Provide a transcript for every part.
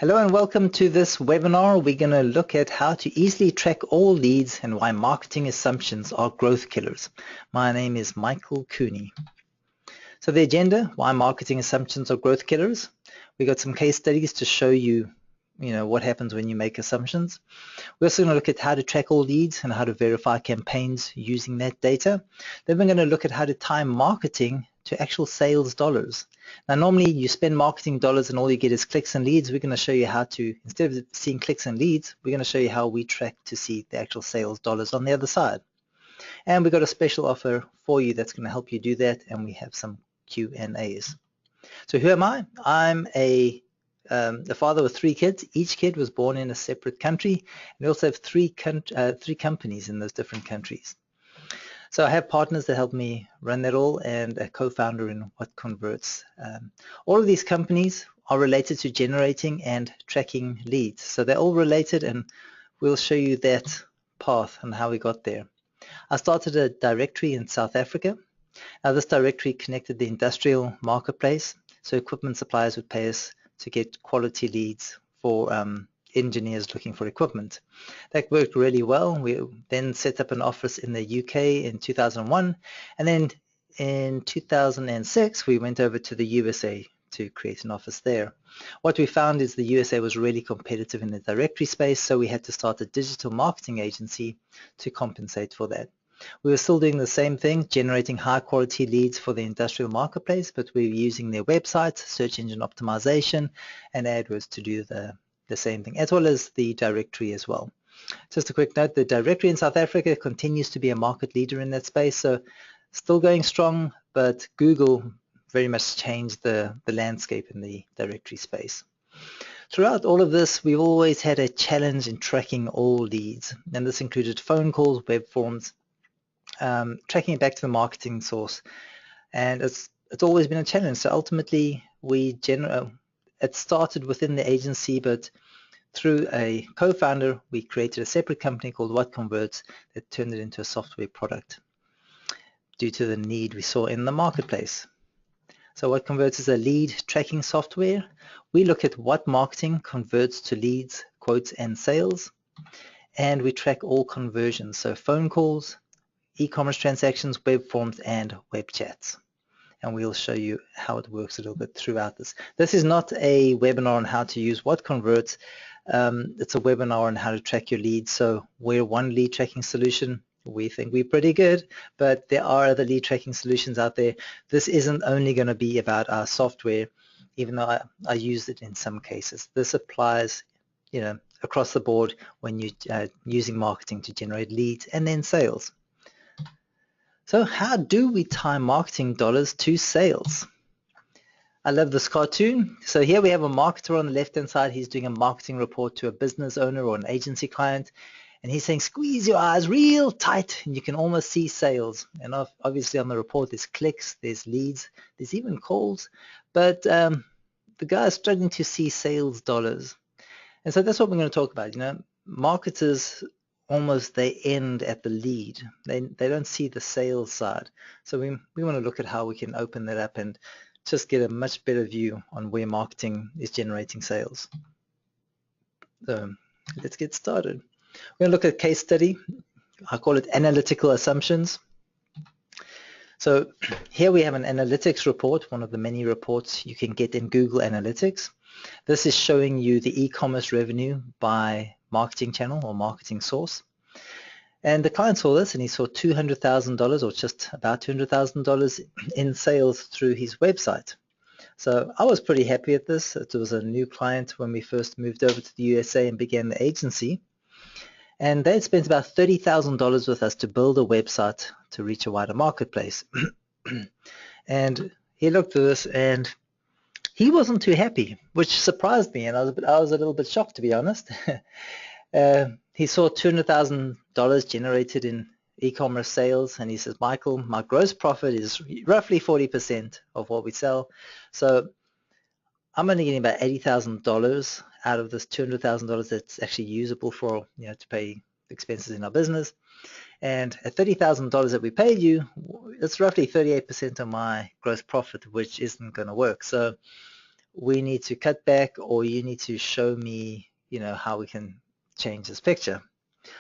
Hello and welcome to this webinar. We're going to look at how to easily track all leads and why marketing assumptions are growth killers. My name is Michael Cooney. So the agenda, why marketing assumptions are growth killers. We got some case studies to show you, what happens when you make assumptions. We're also going to look at how to track all leads and how to verify campaigns using that data. Then we're going to look at how to tie marketing to actual sales dollars. Now normally you spend marketing dollars and all you get is clicks and leads. We're going to show you how to, instead of seeing clicks and leads, we're going to show you how we track to see the actual sales dollars on the other side. And we've got a special offer for you that's going to help you do that, and we have some Q&As. So who am I? I'm a father with 3 kids. Each kid was born in a separate country, and we also have three companies in those different countries. So I have partners that help me run that all, and a co-founder in What Converts. All of these companies are related to generating and tracking leads. So they're all related, and we'll show you that path and how we got there. I started a directory in South Africa. Now this directory connected the industrial marketplace, so equipment suppliers would pay us to get quality leads for engineers looking for equipment. That worked really well. We then set up an office in the UK in 2001, and then in 2006 we went over to the USA to create an office there. What we found is the USA was really competitive in the directory space, so we had to start a digital marketing agency to compensate for that. We were still doing the same thing, generating high quality leads for the industrial marketplace, but we were using their website, search engine optimization, and AdWords to do the same thing, as well as the directory as well. Just a quick note, the directory in South Africa continues to be a market leader in that space, so still going strong, but Google very much changed the landscape in the directory space. Throughout all of this, we've always had a challenge in tracking all leads, and this included phone calls, web forms, tracking it back to the marketing source, and it's always been a challenge. So ultimately, it started within the agency, but through a co-founder, we created a separate company called What Converts that turned it into a software product due to the need we saw in the marketplace. So What Converts is a lead tracking software. We look at what marketing converts to leads, quotes, and sales, and we track all conversions, so phone calls, e-commerce transactions, web forms, and web chats. And we'll show you how it works a little bit throughout this. This is not a webinar on how to use What Converts. It's a webinar on how to track your leads. So we're one lead tracking solution. We think we're pretty good, but there are other lead tracking solutions out there. This isn't only going to be about our software, even though I use it in some cases. This applies, across the board when you're using marketing to generate leads and then sales. So how do we tie marketing dollars to sales? I love this cartoon. So here we have a marketer on the left-hand side. He's doing a marketing report to a business owner or an agency client. And he's saying, squeeze your eyes real tight, and you can almost see sales. And obviously on the report, there's clicks, there's leads, there's even calls. But the guy is struggling to see sales dollars. And so that's what we're going to talk about. Marketers they end at the lead. They don't see the sales side. So we want to look at how we can open that up and just get a much better view on where marketing is generating sales. So let's get started. We're going to look at a case study. I call it analytical assumptions. So here we have an analytics report, one of the many reports you can get in Google Analytics. This is showing you the e-commerce revenue by marketing channel or marketing source. And the client saw this, and he saw $200,000 or just about $200,000 in sales through his website. So I was pretty happy at this. It was a new client when we first moved over to the USA and began the agency. And they had spent about $30,000 with us to build a website to reach a wider marketplace. And he looked at this and he wasn't too happy, which surprised me, and I was a little bit shocked, to be honest. He saw $200,000 generated in e-commerce sales, and he says, Michael, my gross profit is roughly 40% of what we sell, so I'm only getting about $80,000 out of this $200,000 that's actually usable for to pay expenses in our business. And at $30,000 that we paid you, it's roughly 38% of my gross profit, which isn't going to work. So we need to cut back, or you need to show me, how we can change this picture.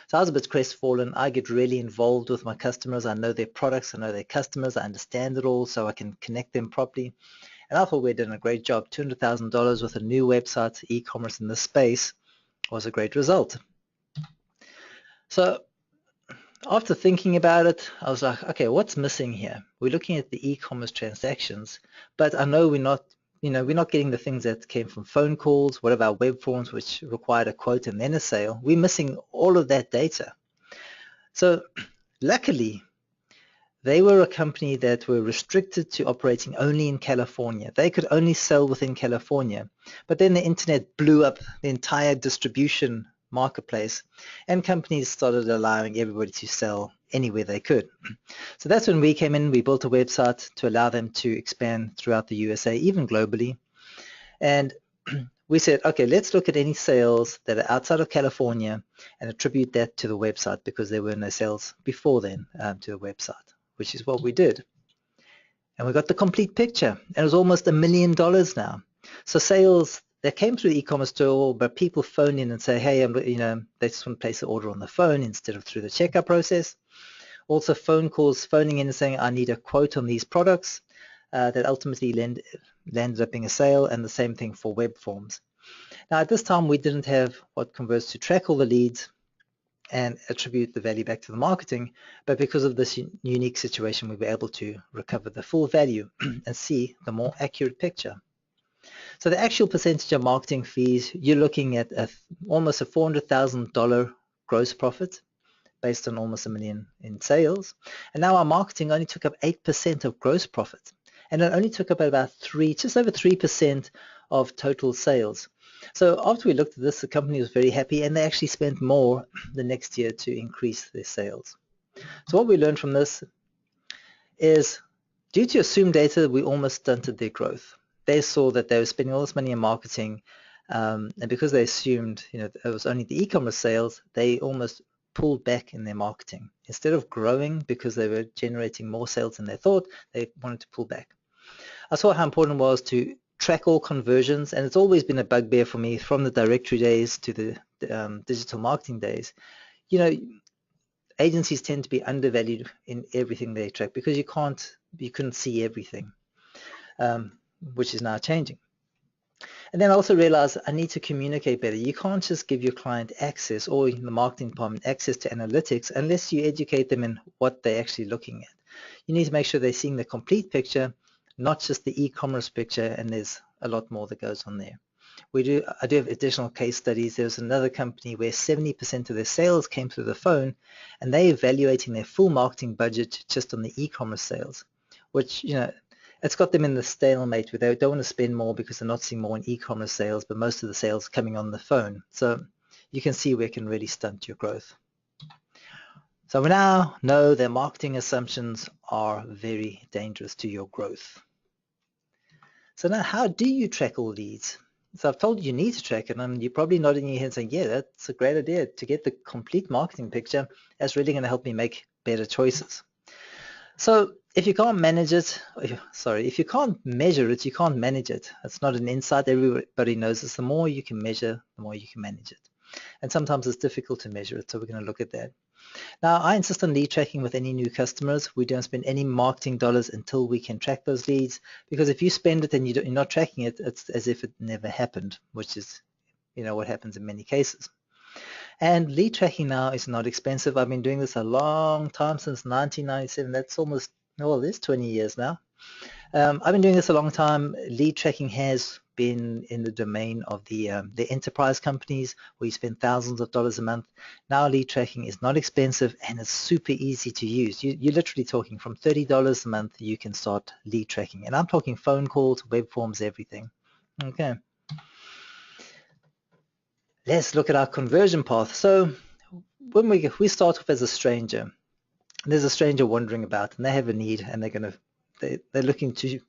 So I was a bit crestfallen. I get really involved with my customers. I know their products, I know their customers, I understand it all, so I can connect them properly. And I thought we'd done a great job. $200,000 with a new website, e-commerce in this space was a great result. So after thinking about it, I was like, okay, what's missing here? We're looking at the e-commerce transactions, but I know we're not getting the things that came from phone calls. What about web forms, which required a quote and then a sale? We're missing all of that data. So luckily, they were a company that were restricted to operating only in California. They could only sell within California. But then the internet blew up the entire distribution marketplace, and companies started allowing everybody to sell anywhere they could. So that's when we came in. We built a website to allow them to expand throughout the USA, even globally. And we said, okay, let's look at any sales that are outside of California and attribute that to the website, because there were no sales before then to the website, which is what we did. And we got the complete picture. And it was almost $1 million now. So sales that came through the e-commerce store, but people phone in and say, hey, they just want to place an order on the phone instead of through the checkout process. Also phone calls, phoning in and saying, I need a quote on these products, that ultimately landed up being a sale, and the same thing for web forms. Now at this time, we didn't have what converts to track all the leads and attribute the value back to the marketing, but because of this unique situation, we were able to recover the full value and see the more accurate picture. So the actual percentage of marketing fees, you're looking at almost a $400,000 gross profit based on almost $1 million in sales. And now our marketing only took up 8% of gross profit. And it only took up about just over 3% of total sales. So after we looked at this, the company was very happy, and they actually spent more the next year to increase their sales. So what we learned from this is, due to assumed data, we almost stunted their growth. They saw that they were spending all this money in marketing, and because they assumed it was only the e-commerce sales, they almost pulled back in their marketing. Instead of growing because they were generating more sales than they thought, they wanted to pull back. I saw how important it was to track all conversions, and it's always been a bugbear for me from the directory days to the digital marketing days. Agencies tend to be undervalued in everything they track because you couldn't see everything, which is now changing. And then I also realized I need to communicate better. You can't just give your client access, or in the marketing department access to analytics, unless you educate them in what they're actually looking at. You need to make sure they're seeing the complete picture, not just the e-commerce picture, and there's a lot more that goes on there. I do have additional case studies. There's another company where 70% of their sales came through the phone, and they're evaluating their full marketing budget just on the e-commerce sales, which, it's got them in the stalemate where they don't want to spend more because they're not seeing more in e-commerce sales, but most of the sales coming on the phone. So you can see where it can really stunt your growth. So we now know that marketing assumptions are very dangerous to your growth. So now, how do you track all leads? So I've told you need to track it, and you're probably nodding your head saying, yeah, that's a great idea. To get the complete marketing picture, that's really going to help me make better choices. So if you can't manage it, if you can't measure it, you can't manage it. It's not an insight. Everybody knows this. The more you can measure, the more you can manage it. And sometimes it's difficult to measure it, so we're going to look at that. Now, I insist on lead tracking with any new customers. We don't spend any marketing dollars until we can track those leads, because if you spend it and you're not tracking it, it's as if it never happened, which is what happens in many cases. And lead tracking now is not expensive. I've been doing this a long time, since 1997. That's almost, it's 20 years now. I've been doing this a long time. Lead tracking has been in the domain of the enterprise companies, where you spend thousands of dollars a month. Now lead tracking is not expensive, and it's super easy to use. You're literally talking from $30 a month, you can start lead tracking. And I'm talking phone calls, web forms, everything. Okay. Let's look at our conversion path. So when we start off as a stranger, there's a stranger wandering about, and they have a need, and they're looking to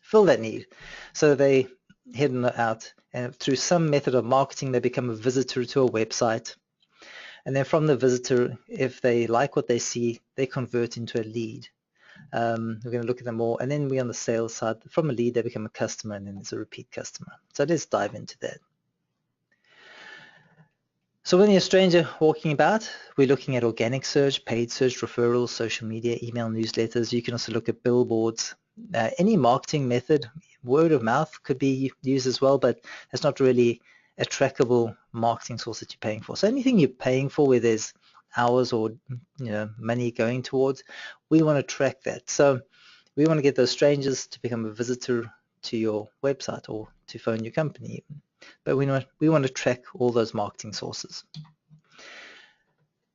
fill that need. So they head out, and through some method of marketing, they become a visitor to a website. And then from the visitor, if they like what they see, they convert into a lead. We're going to look at them all, and then we're on the sales side. From a lead, they become a customer, and then there's a repeat customer. So let's dive into that. So when you're a stranger walking about, we're looking at organic search, paid search, referrals, social media, email newsletters. You can also look at billboards. Any marketing method, word of mouth could be used as well, but that's not really a trackable marketing source that you're paying for. So anything you're paying for where there's hours or money going towards, we want to track that. So we want to get those strangers to become a visitor to your website or to phone your company. But we want to track all those marketing sources.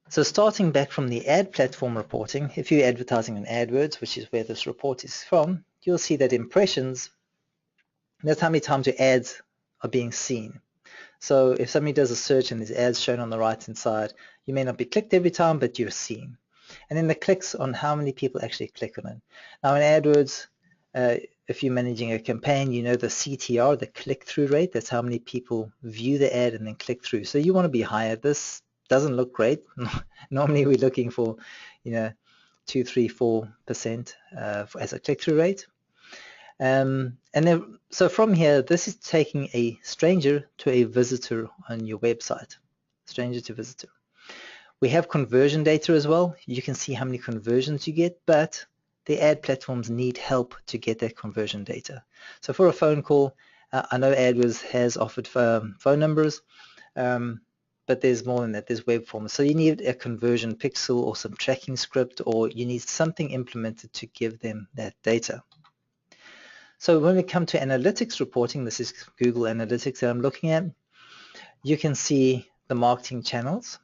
So starting back from the ad platform reporting, if you're advertising on AdWords, which is where this report is from, you'll see that impressions, that's how many times your ads are being seen. So if somebody does a search and there's ads shown on the right-hand side, you may not be clicked every time, but you're seen. And then the clicks on how many people actually click on it. Now in AdWords, if you're managing a campaign, you know the CTR, the click-through rate, that's how many people view the ad and then click through. So you want to be higher. This doesn't look great. Normally we're looking for, 2, 3, 4% as a click-through rate. And then, so from here, this is taking a stranger to a visitor on your website, stranger to visitor. We have conversion data as well. You can see how many conversions you get, but the ad platforms need help to get that conversion data. So for a phone call, I know AdWords has offered phone numbers, but there's more than that. There's web forms. So you need a conversion pixel or some tracking script, or you need something implemented to give them that data. So when we come to analytics reporting, this is Google Analytics that I'm looking at, you can see the marketing channels.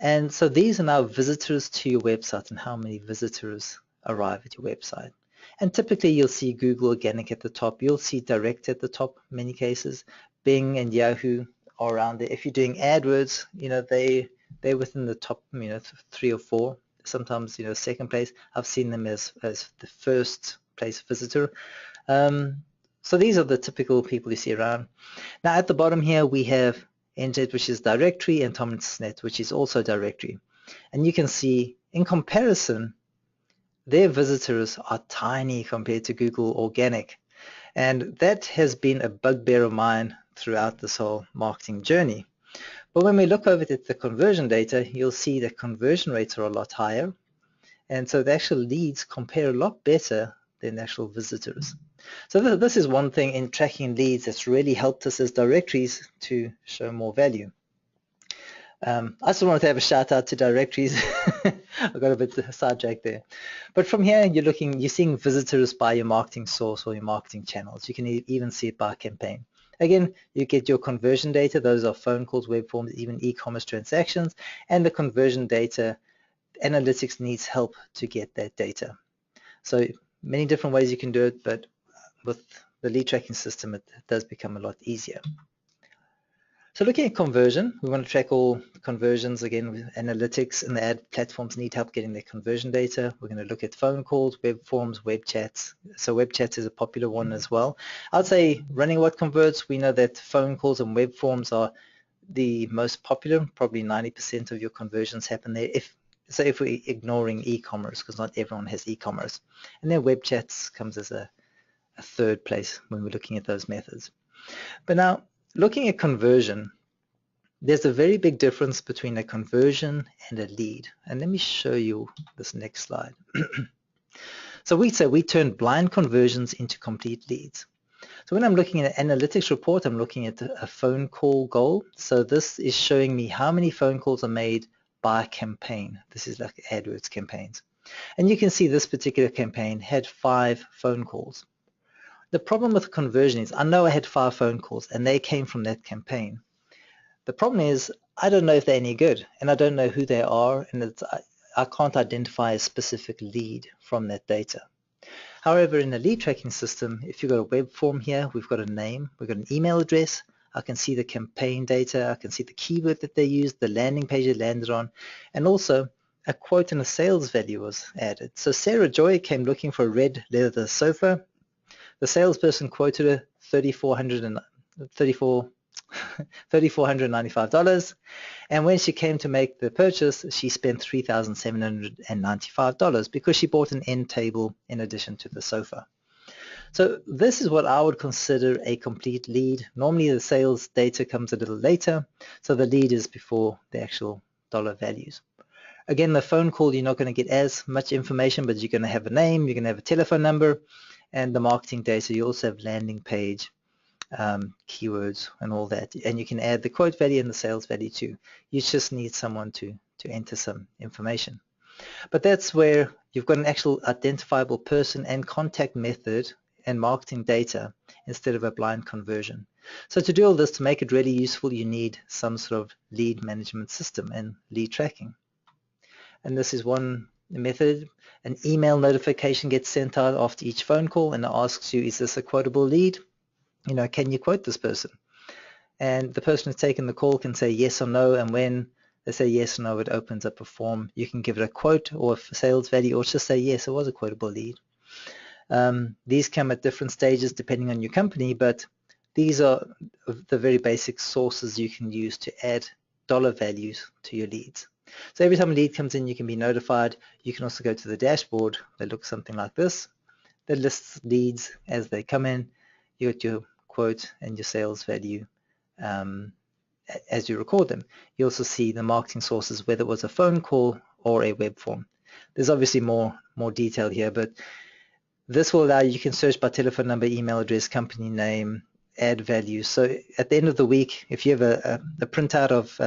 And so these are now visitors to your website and how many visitors arrive at your website. And typically you'll see Google Organic at the top. You'll see Direct at the top in many cases. Bing and Yahoo are around there. If you're doing AdWords, they're within the top, 3 or 4. Sometimes, second place. I've seen them as the first place visitor. So these are the typical people you see around. Now at the bottom here we have NJet, which is directory, and Tomlinson's, which is also directory. And you can see in comparison, their visitors are tiny compared to Google Organic. And that has been a bugbear of mine throughout this whole marketing journey. But when we look over at the conversion data, you'll see that conversion rates are a lot higher. And so the actual leads compare a lot better than the actual visitors. So this is one thing in tracking leads that's really helped us as directories to show more value. I just wanted to have a shout out to directories. I got a bit sidetracked there. But from here, you're seeing visitors by your marketing source or your marketing channels. You can even see it by campaign. Again, you get your conversion data. Those are phone calls, web forms, even e-commerce transactions. And the conversion data, analytics needs help to get that data. So many different ways you can do it, but with the lead tracking system, it does become a lot easier. So looking at conversion, we want to track all conversions. Again, with analytics, and the ad platforms need help getting their conversion data. We're going to look at phone calls, web forms, web chats. So web chats is a popular one as well. I'd say running what converts, we know that phone calls and web forms are the most popular. Probably 90% of your conversions happen there. If we're ignoring e-commerce, because not everyone has e-commerce. And then web chats comes as a third place when we're looking at those methods. But now, looking at conversion, there's a very big difference between a conversion and a lead. And let me show you this next slide. So we say we turn blind conversions into complete leads. So when I'm looking at an analytics report, I'm looking at a phone call goal. So this is showing me how many phone calls are made by campaign. This is like AdWords campaigns. And you can see this particular campaign had 5 phone calls. The problem with conversion is I know I had 5 phone calls and they came from that campaign. The problem is I don't know if they're any good, and I don't know who they are, and I can't identify a specific lead from that data. However, in the lead tracking system, if you've got a web form here, we've got a name, we've got an email address, I can see the campaign data, I can see the keyword that they used, the landing page it landed on, and also a quote and a sales value was added. So Sarah Joy came looking for a red leather sofa. The salesperson quoted her $3,400 $3,495. And when she came to make the purchase, she spent $3,795 because she bought an end table in addition to the sofa. So this is what I would consider a complete lead. Normally the sales data comes a little later, so the lead is before the actual dollar values. Again, the phone call, you're not going to get as much information, but you're going to have a name, you're going to have a telephone number, and the marketing data. You also have landing page, keywords, and all that. And you can add the quote value and the sales value too. You just need someone to enter some information. But that's where you've got an actual identifiable person and contact method and marketing data instead of a blind conversion. So to do all this, to make it really useful, you need some sort of lead management system and lead tracking. And this is one method. An email notification gets sent out after each phone call and it asks you, is this a quotable lead? You know, can you quote this person? And the person who's taken the call can say yes or no, and when they say yes or no, it opens up a form. You can give it a quote or a sales value, or just say yes, it was a quotable lead. These come at different stages depending on your company, but these are the very basic sources you can use to add dollar values to your leads. So every time a lead comes in, you can be notified. You can also go to the dashboard that looks something like this, that lists leads as they come in. You got your quote and your sales value as you record them. You also see the marketing sources, whether it was a phone call or a web form. There's obviously more detail here, but this will allow you can search by telephone number, email address, company name, add value. So at the end of the week, if you have a printout of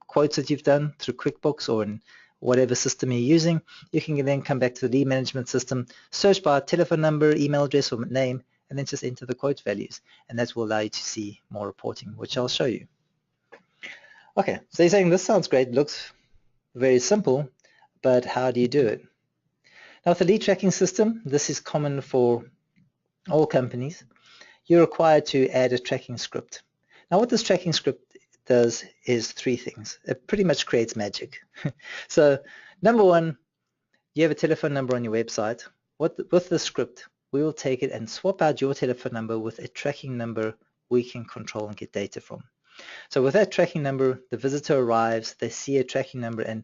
quotes that you've done through QuickBooks or in whatever system you're using, you can then come back to the lead management system, search by telephone number, email address, or name, and then just enter the quote values. And that will allow you to see more reporting, which I'll show you. Okay, so you're saying this sounds great, looks very simple, but how do you do it? Now with the lead tracking system, this is common for all companies. You're required to add a tracking script. Now what this tracking script does is three things. It pretty much creates magic. So number one, you have a telephone number on your website. With the script, we will take it and swap out your telephone number with a tracking number we can control and get data from. So with that tracking number, the visitor arrives, they see a tracking number, and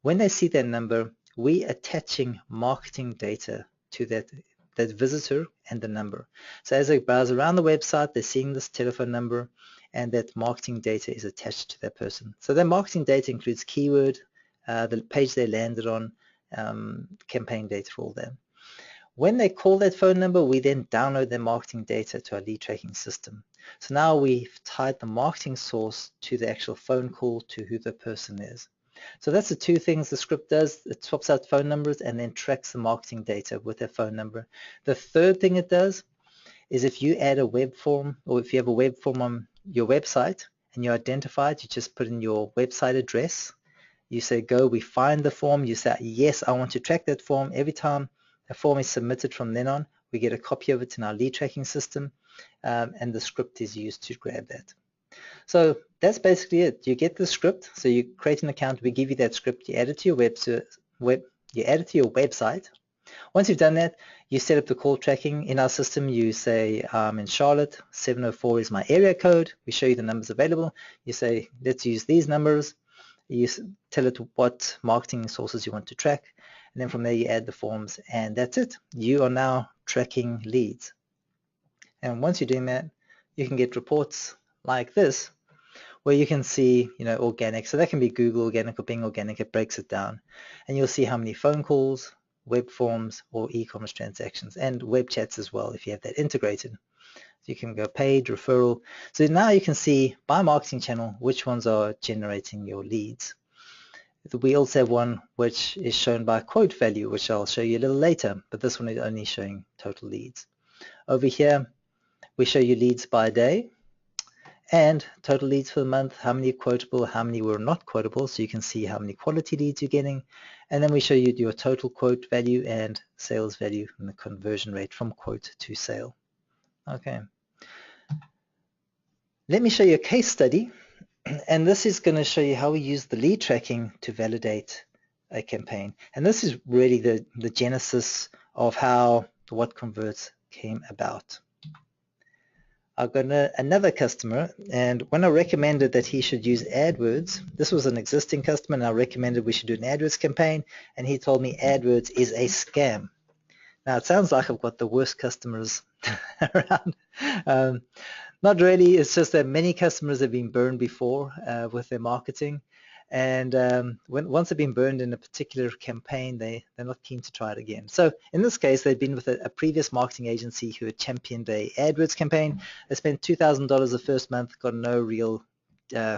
when they see that number, we attaching marketing data to that visitor and the number. So as they browse around the website, they're seeing this telephone number, and that marketing data is attached to that person. So that marketing data includes keyword, the page they landed on, campaign data, all that. When they call that phone number, we then download their marketing data to our lead tracking system. So now we've tied the marketing source to the actual phone call to who the person is. So that's the two things the script does. It swaps out phone numbers and then tracks the marketing data with their phone number. The third thing it does is if you add a web form, or if you have a web form on your website and you identify it, you just put in your website address. You say go, we find the form. You say, yes, I want to track that form. Every time a form is submitted from then on, we get a copy of it in our lead tracking system, and the script is used to grab that. So that's basically it. You get the script, so you create an account, we give you that script, you add it to your website. Once you've done that, you set up the call tracking. In our system, you say, in Charlotte, 704 is my area code. We show you the numbers available. You say, let's use these numbers. You tell it what marketing sources you want to track. And then from there, you add the forms, and that's it. You are now tracking leads. And once you're doing that, you can get reports like this, where you can see, organic. So that can be Google organic or Bing organic. It breaks it down. And you'll see how many phone calls, web forms, or e-commerce transactions, and web chats as well if you have that integrated. So you can go paid, referral. So now you can see by marketing channel which ones are generating your leads. We also have one which is shown by quote value, which I'll show you a little later, but this one is only showing total leads. Over here, we show you leads by day and total leads for the month, how many quotable, how many were not quotable, so you can see how many quality leads you're getting. And then we show you your total quote value and sales value and the conversion rate from quote to sale. Okay. Let me show you a case study. And this is going to show you how we use the lead tracking to validate a campaign. And this is really the genesis of how What Converts came about. I got another customer, and when I recommended that he should use AdWords, this was an existing customer, and I recommended we should do an AdWords campaign, and he told me AdWords is a scam. Now, it sounds like I've got the worst customers around. Not really. It's just that many customers have been burned before with their marketing. And once they've been burned in a particular campaign, they're not keen to try it again. So in this case, they'd been with a previous marketing agency who had championed a AdWords campaign. They spent $2,000 the first month, got no real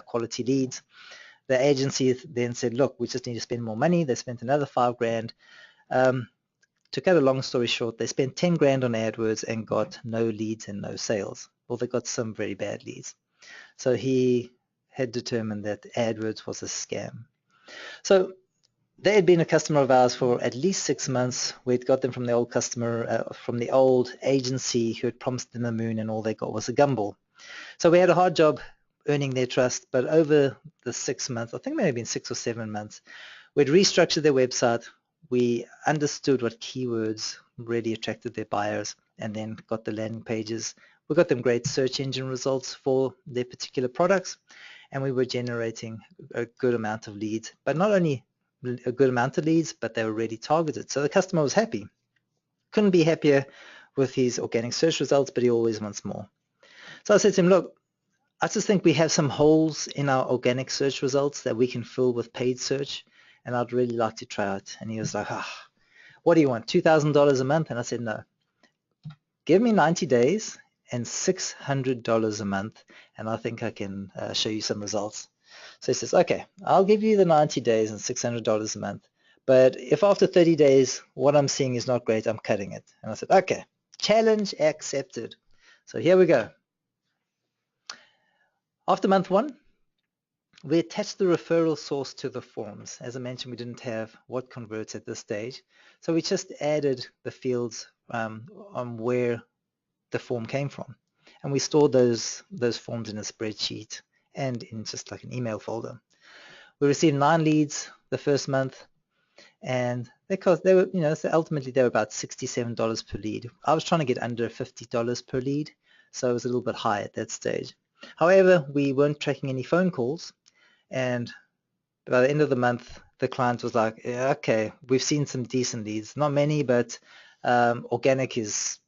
quality leads. The agency then said, look, we just need to spend more money. They spent another $5,000. To cut a long story short, they spent 10 grand on AdWords and got no leads and no sales. Well, they got some very bad leads. So he had determined that AdWords was a scam. So they had been a customer of ours for at least 6 months. We'd got them from the old customer, from the old agency who had promised them the moon, and all they got was a gumball. So we had a hard job earning their trust, but over the 6 months, I think it may have been 6 or 7 months, we'd restructured their website. We understood what keywords really attracted their buyers, and then got the landing pages. We got them great search engine results for their particular products, and we were generating a good amount of leads, but not only a good amount of leads, but they were really targeted. So the customer was happy. Couldn't be happier with his organic search results, but he always wants more. So I said to him, look, I just think we have some holes in our organic search results that we can fill with paid search, and I'd really like to try it. And he was like, what do you want, $2,000 a month? And I said, no, give me 90 days and $600 a month, and I think I can show you some results. So he says, okay, I'll give you the 90 days and $600 a month, but if after 30 days what I'm seeing is not great, I'm cutting it. And I said, okay, challenge accepted. So here we go. After month 1, we attached the referral source to the forms. As I mentioned, we didn't have what converts at this stage, so we just added the fields on where the form came from, and we stored those forms in a spreadsheet and in just like an email folder. We received 9 leads the first month, and they were, so ultimately they were about $67 per lead. I was trying to get under $50 per lead, so it was a little bit high at that stage. However, we weren't tracking any phone calls. And by the end of the month, the client was like, yeah, okay, we've seen some decent leads. Not many, but organic is,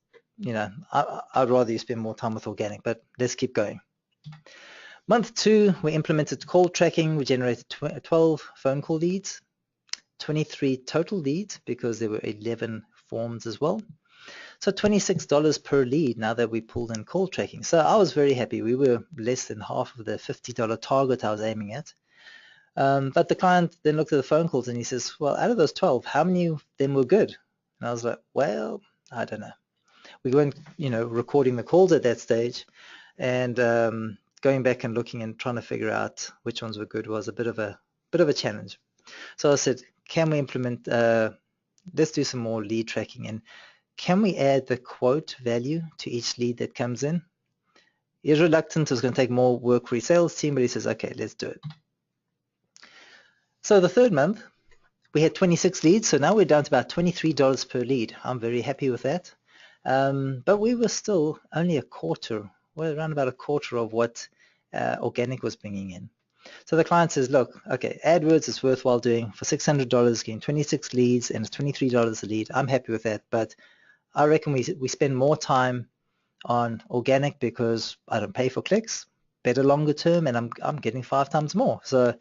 I'd rather you spend more time with organic, but let's keep going. Month 2, we implemented call tracking. We generated 12 phone call leads, 23 total leads because there were 11 forms as well. So $26 per lead now that we pulled in call tracking. So I was very happy. We were less than half of the $50 target I was aiming at. But the client then looked at the phone calls and he says, well, out of those 12, how many of them were good? And I was like, well, I don't know. We weren't, recording the calls at that stage, and going back and looking and trying to figure out which ones were good was a bit of a challenge. So I said, can we implement, let's do some more lead tracking, and can we add the quote value to each lead that comes in? He's reluctant. It's going to take more work for his sales team, but he says, okay, let's do it. So the third month, we had 26 leads, so now we're down to about $23 per lead. I'm very happy with that. But we were still only around about a quarter of what organic was bringing in. So the client says, look, okay, AdWords is worthwhile doing for $600, getting 26 leads, and it's $23 a lead. I'm happy with that, but I reckon we spend more time on organic because I don't pay for clicks, better longer term, and I'm getting 5 times more. So,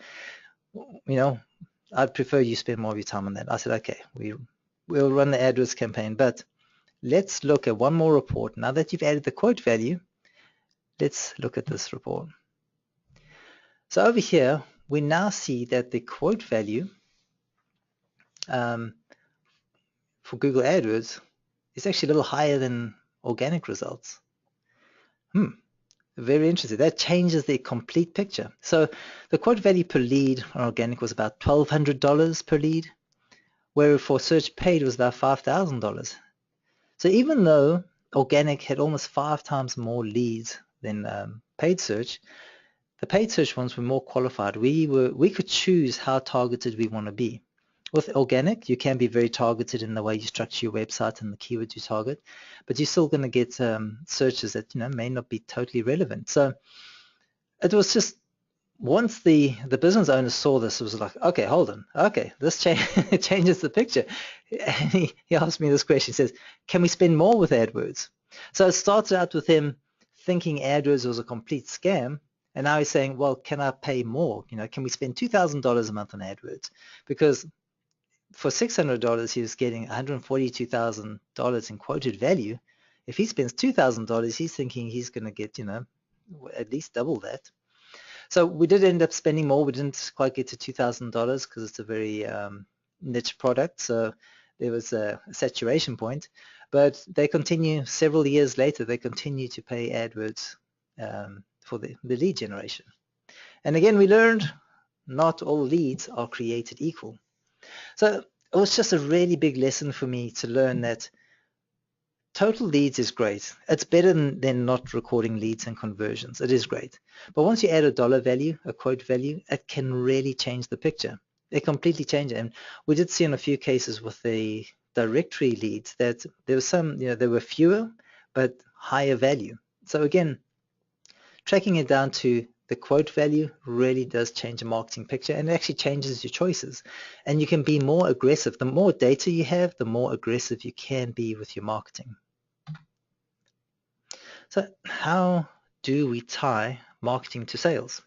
I'd prefer you spend more of your time on that. I said, okay, we'll run the AdWords campaign, but let's look at one more report. Now that you've added the quote value, let's look at this report. So over here, we now see that the quote value for Google AdWords is actually a little higher than organic results. Very interesting. That changes the complete picture. So the quote value per lead on organic was about $1,200 per lead, where for search paid was about $5,000. So even though organic had almost 5 times more leads than paid search, the paid search ones were more qualified. We could choose how targeted we want to be. With organic, you can be very targeted in the way you structure your website and the keywords you target, but you're still going to get searches that may not be totally relevant. So it was just, once the business owner saw this, it was like, okay, hold on, okay, this changes the picture. And he asked me this question. He says, can we spend more with AdWords? So it started out with him thinking AdWords was a complete scam, and now he's saying, well, can I pay more? Can we spend $2,000 a month on AdWords? Because for $600, he was getting $142,000 in quoted value. If he spends $2,000, he's thinking he's going to get, at least double that. So we did end up spending more. We didn't quite get to $2,000 because it's a very niche product. So there was a saturation point. But they continue, several years later, they continue to pay AdWords for the lead generation. And again, we learned not all leads are created equal. So it was just a really big lesson for me to learn that total leads is great. It's better than not recording leads and conversions. It is great. But once you add a dollar value, a quote value, it can really change the picture. It completely changes. And we did see in a few cases with the directory leads that there was some, there were fewer, but higher value. So again, tracking it down to the quote value really does change a marketing picture, and it actually changes your choices. And you can be more aggressive. The more data you have, the more aggressive you can be with your marketing. So how do we tie marketing to sales?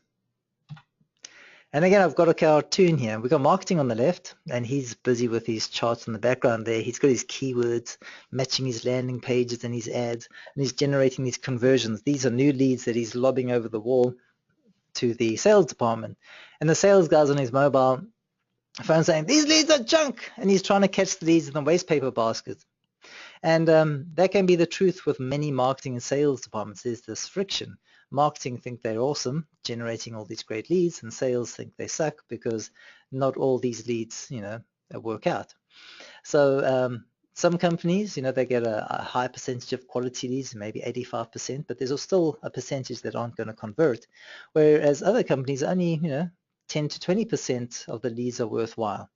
And again, I've got a cartoon here. We've got marketing on the left, and he's busy with his charts in the background there. He's got his keywords, matching his landing pages and his ads, and he's generating these conversions. These are new leads that he's lobbing over the wall to the sales department. And the sales guy's on his mobile phone saying, these leads are junk, and he's trying to catch the leads in the waste paper basket. And that can be the truth with many marketing and sales departments. There's this friction. Marketing think they're awesome, generating all these great leads, and sales think they suck because not all these leads, work out. So some companies, they get a high percentage of quality leads, maybe 85%, but there's still a percentage that aren't going to convert. Whereas other companies, only 10 to 20% of the leads are worthwhile.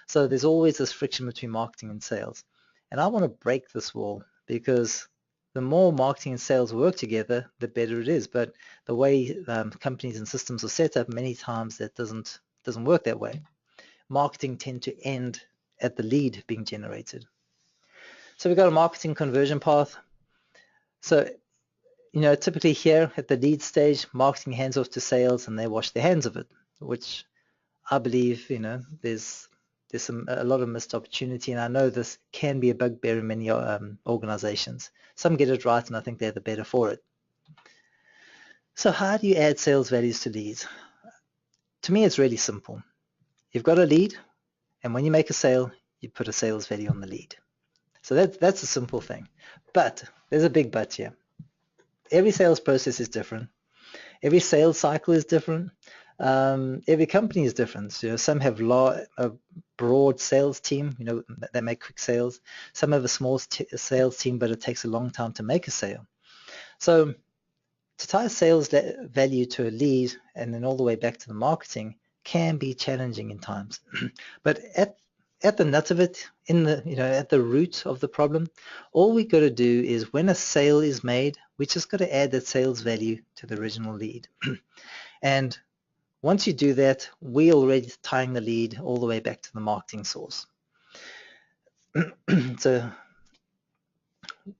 So there's always this friction between marketing and sales. And I want to break this wall, because the more marketing and sales work together, the better it is. But the way companies and systems are set up, many times that doesn't work that way. Marketing tend to end at the lead being generated. So we've got a marketing conversion path. So, typically here at the lead stage, marketing hands off to sales and they wash their hands of it, which I believe, there's a lot of missed opportunity, and I know this can be a bugbear in many organizations. Some get it right, and I think they're the better for it. So how do you add sales values to leads? To me, it's really simple. You've got a lead, and when you make a sale, you put a sales value on the lead. So that's a simple thing. But there's a big but here. Every sales process is different. Every sales cycle is different. Every company is different. Some have a broad sales team, they make quick sales. Some have a small sales team, but it takes a long time to make a sale. So to tie sales value to a lead and then all the way back to the marketing can be challenging in times. But at the nut of it, at the root of the problem, all we got to do is when a sale is made, we just got to add that sales value to the original lead. And once you do that, we're already tying the lead all the way back to the marketing source. So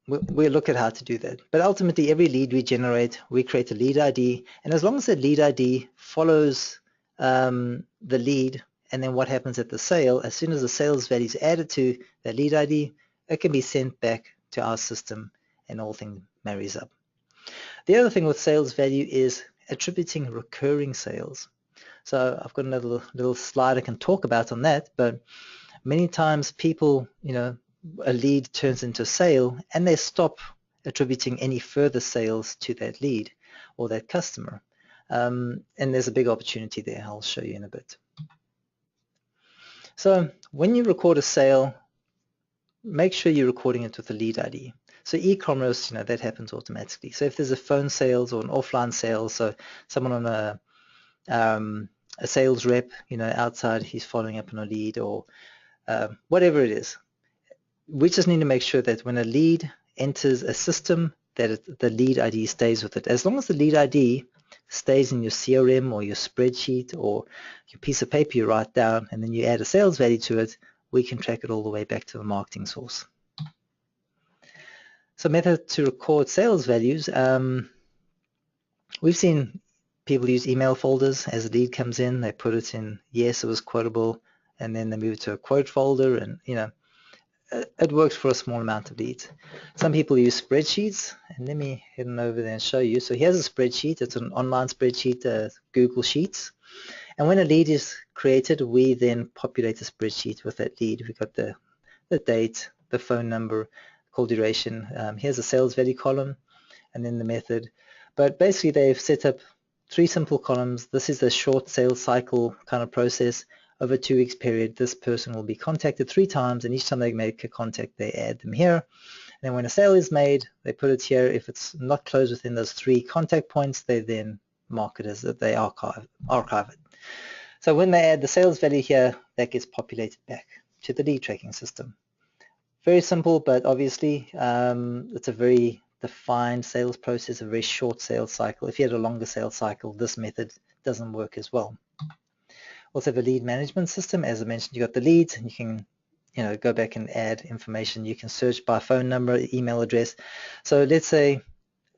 we'll look at how to do that. But ultimately, every lead we generate, we create a lead ID. And as long as the lead ID follows the lead, and then what happens at the sale, as soon as the sales value is added to that lead ID, it can be sent back to our system and all things marries up. The other thing with sales value is attributing recurring sales. So I've got another little slide I can talk about on that, but many times people, a lead turns into a sale and they stop attributing any further sales to that lead or that customer. And there's a big opportunity there. I'll show you in a bit. So when you record a sale, make sure you're recording it with a lead ID. So e-commerce, that happens automatically. So if there's a phone sales or an offline sale, so someone on a sales rep, outside, he's following up on a lead, or whatever it is. We just need to make sure that when a lead enters a system, that the lead ID stays with it. As long as the lead ID stays in your CRM or your spreadsheet or your piece of paper you write down, and then you add a sales value to it, we can track it all the way back to the marketing source. So method to record sales values. We've seen people use email folders. As a lead comes in, they put it in, yes, it was quotable, and then they move it to a quote folder, and it works for a small amount of leads. Some people use spreadsheets, and let me head on over there and show you. So here's a spreadsheet. It's an online spreadsheet, Google Sheets. And when a lead is created, we then populate a spreadsheet with that lead. We've got the date, the phone number, call duration. Here's a sales value column, and then the method. But basically, they've set up 3 simple columns. This is a short sales cycle kind of process. Over a 2 weeks period, this person will be contacted 3 times, and each time they make a contact, they add them here. And then when a sale is made, they put it here. If it's not closed within those 3 contact points, they then mark it as that they archive it. So when they add the sales value here, that gets populated back to the lead tracking system. Very simple, but obviously it's a very defined sales process, a very short sales cycle. If you had a longer sales cycle, this method doesn't work as well. Also have a lead management system. As I mentioned, you got the leads, and you can go back and add information. You can search by phone number, email address. So let's say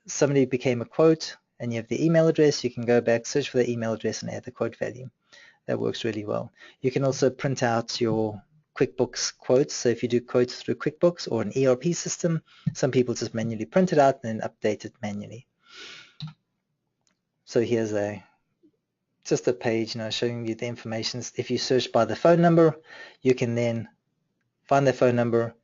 somebody became a quote and you have the email address. You can go back, search for the email address, and add the quote value. That works really well. You can also print out your QuickBooks quotes. So if you do quotes through QuickBooks or an ERP system, some people just manually print it out and then update it manually. So here's just a page showing you the information. If you search by the phone number, you can then find the phone number,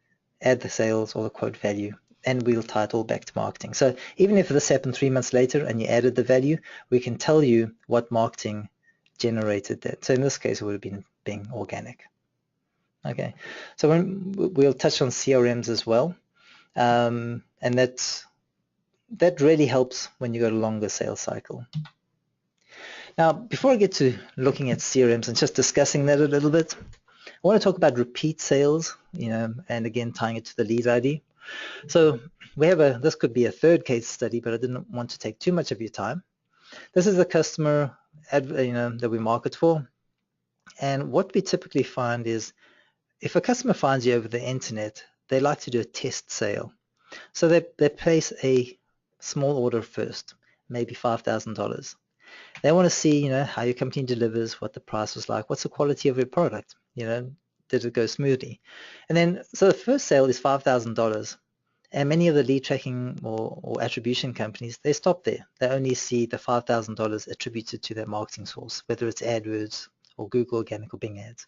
add the sales or the quote value, and we'll tie it all back to marketing. So even if this happened 3 months later and you added the value, we can tell you what marketing generated that. So in this case, it would have been being organic. Okay, so we'll touch on CRMs as well, and that really helps when you got a longer sales cycle. Now, before I get to looking at CRMs and just discussing that a little bit, I want to talk about repeat sales, and again tying it to the lead ID. So we have this could be a 3rd case study, but I didn't want to take too much of your time. This is a customer that we market for, and what we typically find is if a customer finds you over the internet, they like to do a test sale. So they place a small order first, maybe $5,000. They want to see, how your company delivers, what the price was like, what's the quality of your product, did it go smoothly? And then, so the first sale is $5,000, and many of the lead tracking or attribution companies, they stop there. They only see the $5,000 attributed to their marketing source, whether it's AdWords or Google Organic or Bing Ads.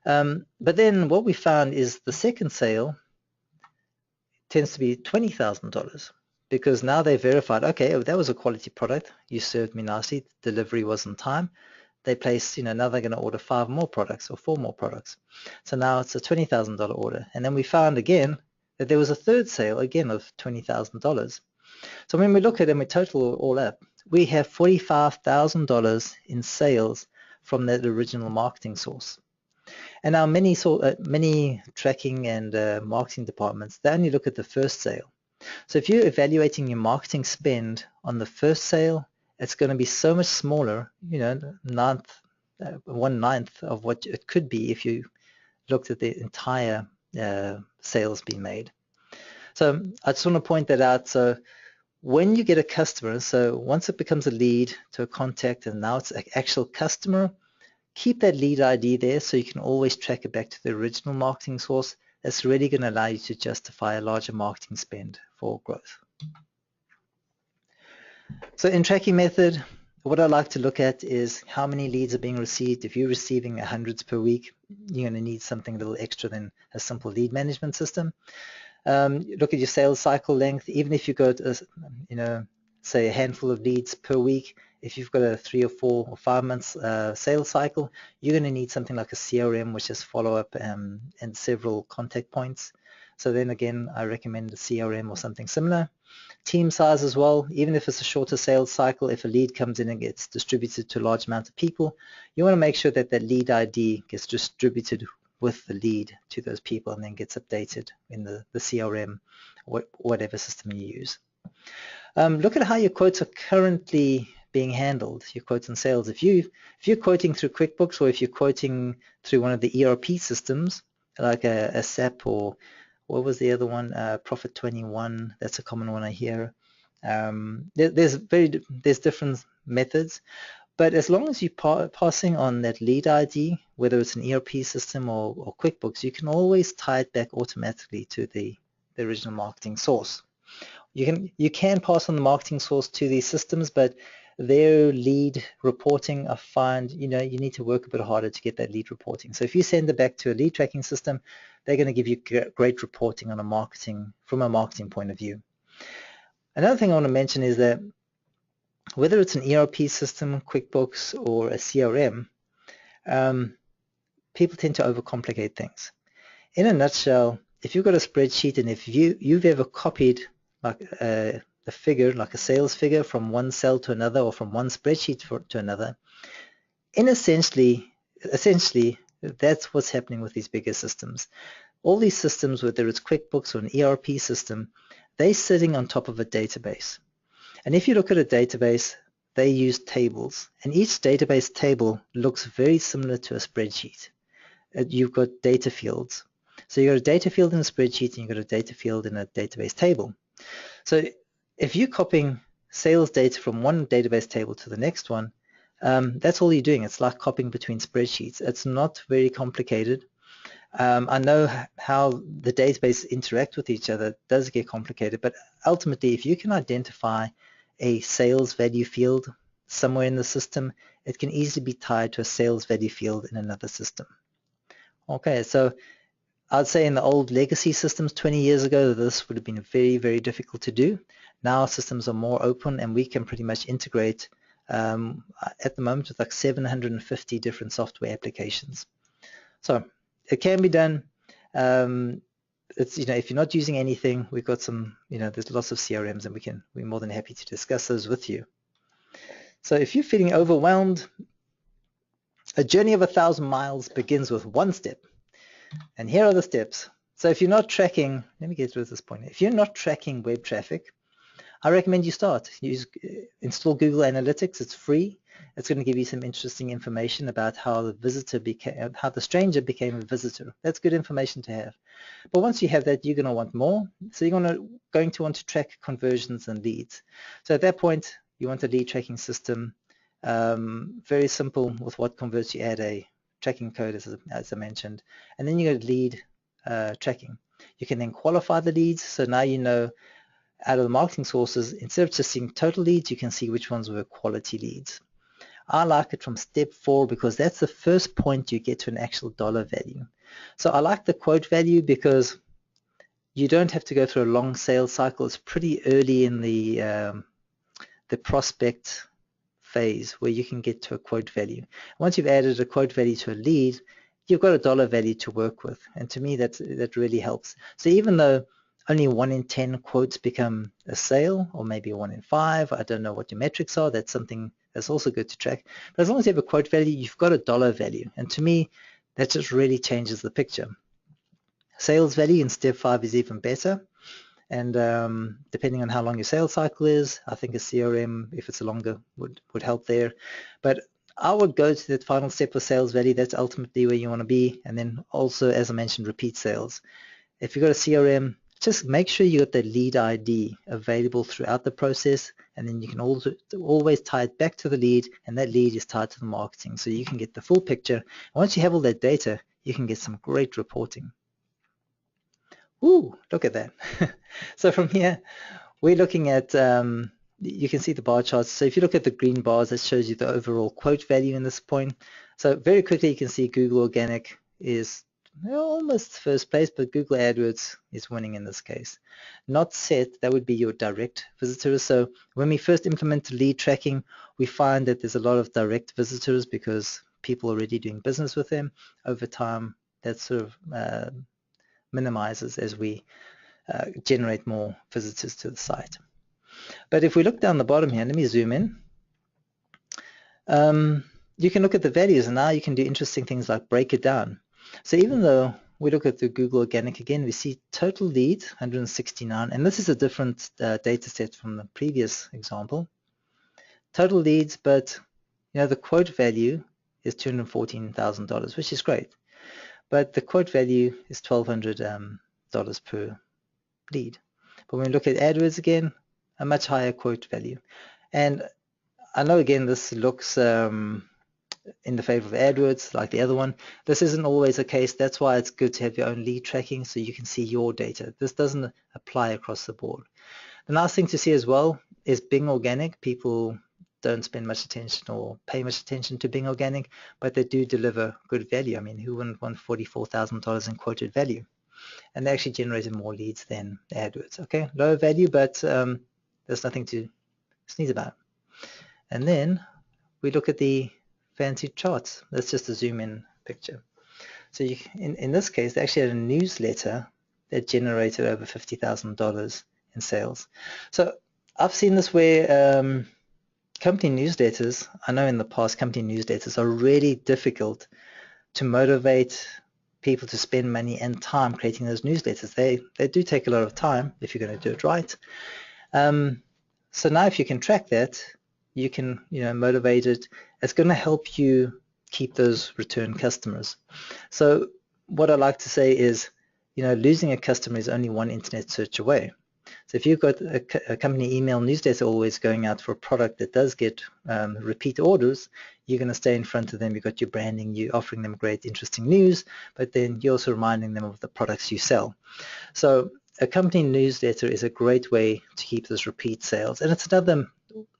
But then what we found is the second sale tends to be $20,000. Because now they verified, okay, that was a quality product. You served me nicely. Delivery was on time. They place, now they're going to order 5 more products or 4 more products. So now it's a $20,000 order. And then we found again that there was a 3rd sale again of $20,000. So when we look at it and we total all up, we have $45,000 in sales from that original marketing source. And now many tracking and marketing departments, they only look at the first sale. So if you're evaluating your marketing spend on the first sale, it's going to be so much smaller, 1/9 of what it could be if you looked at the entire sales being made. So I just want to point that out. So when you get a customer, so once it becomes a lead to a contact and now it's an actual customer, keep that lead ID there so you can always track it back to the original marketing source. That's really going to allow you to justify a larger marketing spend for growth. So in tracking method, what I like to look at is how many leads are being received. If you're receiving hundreds per week, you're going to need something a little extra than a simple lead management system. Look at your sales cycle length. Even if you got, say a handful of leads per week, if you've got a 3 or 4 or 5 months sales cycle, you're going to need something like a CRM, which is follow-up and several contact points. So then again, I recommend a CRM or something similar. Team size as well. Even if it's a shorter sales cycle, if a lead comes in and gets distributed to a large amount of people, you want to make sure that that lead ID gets distributed with the lead to those people and then gets updated in the CRM, whatever system you use. Look at how your quotes are currently being handled, your quotes and sales. If you're quoting through QuickBooks, or if you're quoting through one of the ERP systems like a SAP, or what was the other one, Profit 21, that's a common one I hear. There's different methods, but as long as you're passing on that lead ID, whether it's an ERP system or QuickBooks, you can always tie it back automatically to the original marketing source. You can pass on the marketing source to these systems, but their lead reporting, I find, you need to work a bit harder to get that lead reporting. So if you send it back to a lead tracking system, they're going to give you great reporting on from a marketing point of view. Another thing I want to mention is that whether it's an ERP system, QuickBooks, or a CRM, people tend to overcomplicate things. In a nutshell, if you've got a spreadsheet and if you've ever copied like a figure, like a sales figure, from one cell to another or from one spreadsheet to another, essentially that's what's happening with these bigger systems. All these systems, whether it's QuickBooks or an ERP system, they're sitting on top of a database. And if you look at a database, they use tables, and each database table looks very similar to a spreadsheet. You've got data fields. So you've got a data field in a spreadsheet and you've got a data field in a database table. So if you're copying sales data from one database table to the next one, that's all you're doing. It's like copying between spreadsheets. It's not very complicated. I know how the database interact with each other does get complicated, but ultimately, if you can identify a sales value field somewhere in the system, it can easily be tied to a sales value field in another system. Okay, so I'd say in the old legacy systems 20 years ago, this would have been very, very difficult to do. Now systems are more open and we can pretty much integrate at the moment with like 750 different software applications. So it can be done. It's, if you're not using anything, we've got some, there's lots of CRMs and we're more than happy to discuss those with you. So if you're feeling overwhelmed, a journey of 1,000 miles begins with one step. And here are the steps. So if you're not tracking, let me get to this point. If you're not tracking web traffic, I recommend you start. Install Google Analytics. It's free. It's going to give you some interesting information about how the stranger became a visitor. That's good information to have. But once you have that, you're going to want more. So you're going to want to track conversions and leads. So at that point, you want a lead tracking system. Very simple with what converts. You add a tracking code, as I mentioned, and then you go to lead tracking. You can then qualify the leads. So now you know out of the marketing sources, instead of just seeing total leads, you can see which ones were quality leads. I like it from step 4 because that's the first point you get to an actual dollar value. So I like the quote value because you don't have to go through a long sales cycle. It's pretty early in the prospect phase where you can get to a quote value. Once you've added a quote value to a lead, you've got a dollar value to work with. And to me, that really helps. So even though only 1 in 10 quotes become a sale, or maybe 1 in 5, I don't know what your metrics are, that's something that's also good to track. But as long as you have a quote value, you've got a dollar value. And to me, that just really changes the picture. Sales value in step 5 is even better. And depending on how long your sales cycle is, I think a CRM, if it's longer, would help there. But I would go to that final step of sales value. That's ultimately where you want to be. And then also, as I mentioned, repeat sales. If you've got a CRM, just make sure you got the lead ID available throughout the process, and then you can also always tie it back to the lead, and that lead is tied to the marketing, so you can get the full picture. And once you have all that data, you can get some great reporting. Ooh, look at that. So from here, we're looking at, you can see the bar charts. So if you look at the green bars, that shows you the overall quote value in this point. So very quickly, you can see Google Organic is almost first place, but Google AdWords is winning in this case. Not set, that would be your direct visitors. So when we first implement lead tracking, we find that there's a lot of direct visitors because people are already doing business with them. Over time, that sort of minimizes as we generate more visitors to the site. But if we look down the bottom here, let me zoom in. You can look at the values, and now you can do interesting things like break it down. So even though we look at the Google Organic again, we see total leads 169, and this is a different data set from the previous example. Total leads, but the quote value is $214,000, which is great, but the quote value is $1,200 per lead. But when we look at AdWords again, a much higher quote value. And I know again this looks in the favor of AdWords like the other one. This isn't always the case. That's why it's good to have your own lead tracking so you can see your data. This doesn't apply across the board. The nice thing to see as well is Bing Organic. People don't spend much attention or pay much attention to Bing Organic, but they do deliver good value. I mean, who wouldn't want $44,000 in quoted value? And they actually generated more leads than AdWords. Okay, lower value, but there's nothing to sneeze about. And then we look at the fancy charts. That's just a zoom in picture. So in this case, they actually had a newsletter that generated over $50,000 in sales. So I've seen this where company newsletters, I know in the past company newsletters are really difficult to motivate people to spend money and time creating those newsletters. They do take a lot of time if you're going to do it right. So now if you can track that, you can motivate it. It's going to help you keep those return customers. So what I like to say is, losing a customer is only one internet search away. So if you've got a company email newsletter always going out for a product that does get repeat orders, you're going to stay in front of them. You've got your branding, you're offering them great, interesting news, but then you're also reminding them of the products you sell. So a company newsletter is a great way to keep those repeat sales. And it's another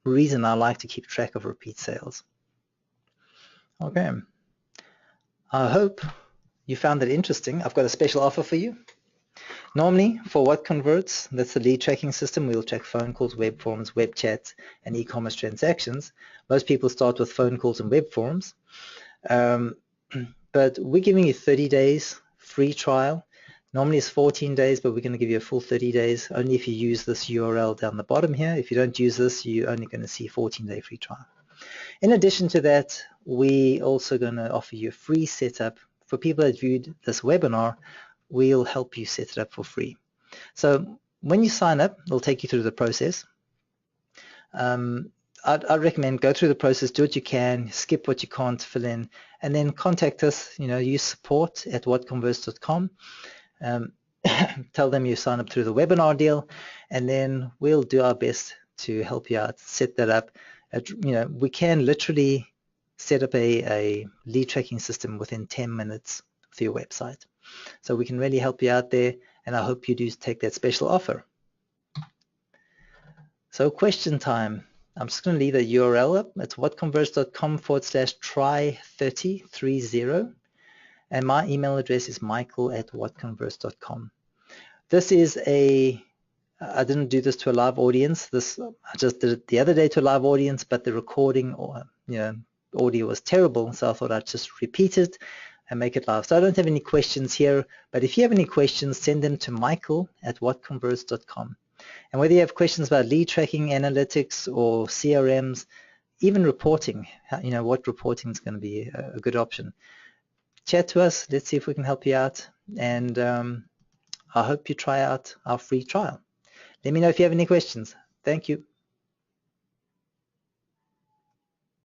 reason I like to keep track of repeat sales. Okay. I hope you found that interesting. I've got a special offer for you. Normally, for What Converts, that's the lead tracking system, we'll track phone calls, web forms, web chats, and e-commerce transactions. Most people start with phone calls and web forms. But we're giving you 30 days free trial. Normally it's 14 days, but we're going to give you a full 30 days only if you use this URL down the bottom here. If you don't use this, you're only going to see 14-day free trial. In addition to that, we also going to offer you a free setup. For people that viewed this webinar, we'll help you set it up for free. So when you sign up, it'll take you through the process. I'd recommend go through the process, do what you can, skip what you can't fill in, and then contact us. Use support@whatconverts.com. Tell them you sign up through the webinar deal, and then we'll do our best to help you out, set that up. We can literally set up a lead tracking system within 10 minutes for your website. So we can really help you out there, and I hope you do take that special offer. So question time. I'm just going to leave the URL up. It's whatconverts.com/try3030. And my email address is michael@whatconverts.com. This is I didn't do this to a live audience. I just did it the other day to a live audience, but the recording audio was terrible, so I thought I'd just repeat it and make it live. So I don't have any questions here, but if you have any questions, send them to michael@whatconverts.com. And whether you have questions about lead tracking, analytics, or CRMs, even reporting, what reporting is going to be a good option, chat to us. Let's see if we can help you out. And I hope you try out our free trial. Let me know if you have any questions. Thank you.